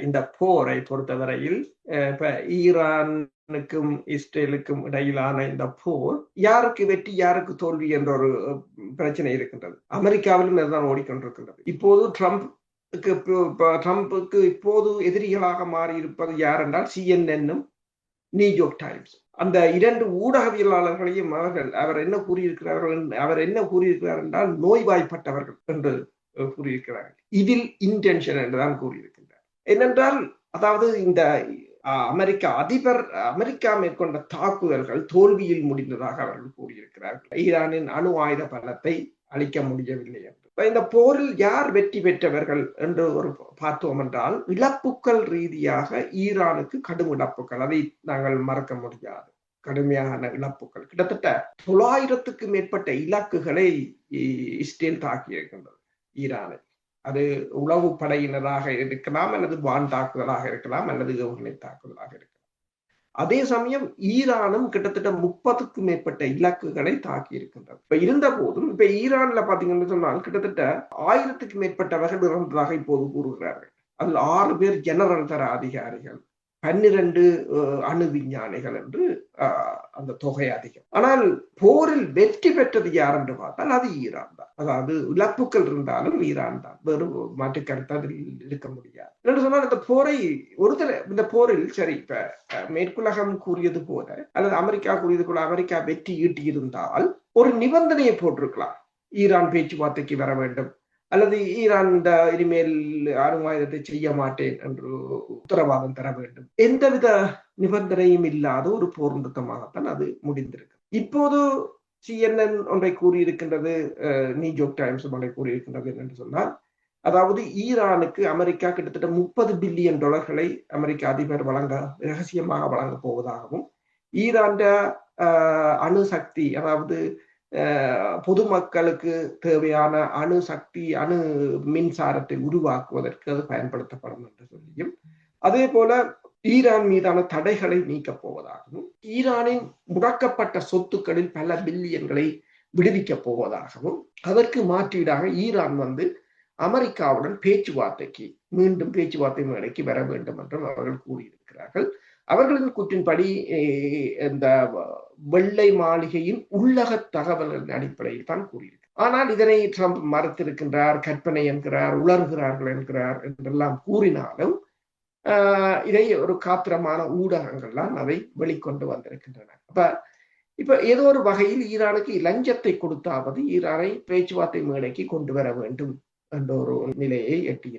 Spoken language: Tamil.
இந்த போரை பொறுத்தவரையில் இப்ப ஈரானுக்கும் இஸ்ரேலுக்கும் இடையிலான இந்த போர் யாருக்கு வெற்றி யாருக்கு தோல்வி என்ற ஒரு பிரச்சனை இருக்கின்றது. அமெரிக்காவிலும் இதுதான் ஓடிக்கொண்டிருக்கின்றது. இப்போது ட்ரம்புக்கு இப்போது எதிரிகளாக மாறி இருப்பது யார் என்றால் சிஎன்என்னும் நியூயார்க் டைம்ஸ். அந்த இரண்டு ஊடகவியலாளர்களையும் அவர் என்ன கூறியிருக்கிறார் என்றால் நோய்வாய்ப்பட்டவர்கள் என்று கூறியிருக்கிறார்கள். இதில் இன்டென்ஷன் என்றுதான் கூறியிருக்கின்றார். ஏனென்றால் அதாவது இந்த அமெரிக்கா மேற்கொண்ட தாக்குதல்கள் தோல்வியில் முடிந்ததாக அவர்கள் கூறியிருக்கிறார்கள். ஈரானின் அணு ஆயுத பலத்தை அளிக்க முடியவில்லை என்று. இந்த போரில் யார் வெற்றி பெற்றவர்கள் என்று ஒரு பார்த்தோம் என்றால் இழப்புக்கள் ரீதியாக ஈரானுக்கு கடும் இழப்புகள், அதை நாங்கள் மறக்க முடியாது. கடுமையான இழப்புகள், கிட்டத்தட்ட 900க்கு மேற்பட்ட இலக்குகளை இஸ்ரேல் தாக்கியிருக்கின்றது ஈரானை. அது உளவு படையினராக இருக்கலாம், அல்லது வான் தாக்குதலாக இருக்கலாம், அல்லது ஏவுகணை தாக்குதலாக இருக்கலாம். அதே சமயம் ஈரானும் கிட்டத்தட்ட 30க்கும் மேற்பட்ட இலக்குகளை தாக்கி இருக்கின்றது. இப்ப இருந்த போதும் இப்ப ஈரான்ல பாத்தீங்கன்னு சொன்னால் கிட்டத்தட்ட 1000க்கு மேற்பட்டவர்கள் இறந்ததாக இப்போது கூறுகிறார்கள். அதில் 6 பேர் ஜெனரல் தர அதிகாரிகள், 12 அணு விஞ்ஞானிகள் என்று அந்த தொகை அதிகம். ஆனால் போரில் வெற்றி பெற்றது யார் என்று பார்த்தால் அது ஈரான் தான். அதாவது இழப்புகள் இருந்தாலும் ஈரான் தான், வேறு மாற்று கருத்து அதில் இருக்க முடியாது என்று சொன்னால் இந்த போரில் சரி, இப்ப மேற்குலகம் கூறியது போல அல்லது அமெரிக்கா கூறியது போல அமெரிக்கா வெற்றி ஈட்டி இருந்தால் ஒரு நிபந்தனையை போட்டிருக்கலாம். ஈரான் பேச்சுவார்த்தைக்கு வர வேண்டும், அல்லது ஈரான் இந்த இனிமேல் அணு ஆயுதத்தை செய்ய மாட்டேன் என்று உத்தரவாதம் தர வேண்டும். எந்தவித நிபந்தனையும் இல்லாத ஒரு போர் நிறுத்தமாகத்தான் அது முடிந்திருக்கு. இப்போது CNN ஒன்றை கூறியிருக்கின்றது, நியூயார்க் டைம்ஸ் ஒன்றை கூறியிருக்கின்றது என்று சொன்னால், அதாவது ஈரானுக்கு அமெரிக்கா கிட்டத்தட்ட $30 பில்லியன் அமெரிக்க அதிபர் ரகசியமாக வழங்க போவதாகவும், ஈரான் அணு சக்தி, அதாவது பொதுமக்களுக்கு தேவையான அணு சக்தி, அணு மின்சாரத்தை உருவாக்குவதற்கு அது பயன்படுத்தப்படும் என்று சொல்லியும், அதே போல ஈரான் மீதான தடைகளை நீக்கப் போவதாகவும், ஈரானின் முடக்கப்பட்ட சொத்துக்களில் பல பில்லியன்களை விடுவிக்கப் போவதாகவும், அதற்கு மாற்றீடாக ஈரான் அமெரிக்காவுடன் மீண்டும் பேச்சுவார்த்தை மேடைக்கு வர வேண்டும் என்றும் அவர்கள் கூறியிருக்கிறார்கள். அவர்களின் கூற்றின்படி இந்த வெள்ளை மாளிகையின் உள்ளக தகவல்களின் அடிப்படையில் தான் கூறியிருக்கு. ஆனால் இதனை ட்ரம்ப் மறுத்திருக்கின்றார், கற்பனை என்கிறார், உளறுகிறார்கள் என்கிறார் என்றெல்லாம் கூறினாலும் இதை ஒரு காத்திரமான ஊடகங்கள்லாம் அதை வெளிக்கொண்டு வந்திருக்கின்றன. இப்ப ஏதோ ஒரு வகையில் ஈரானுக்கு லஞ்சத்தை கொடுத்தாவது ஈரானை பேச்சுவார்த்தை மேடைக்கு கொண்டு வர வேண்டும் என்ற ஒரு நிலையை எட்டி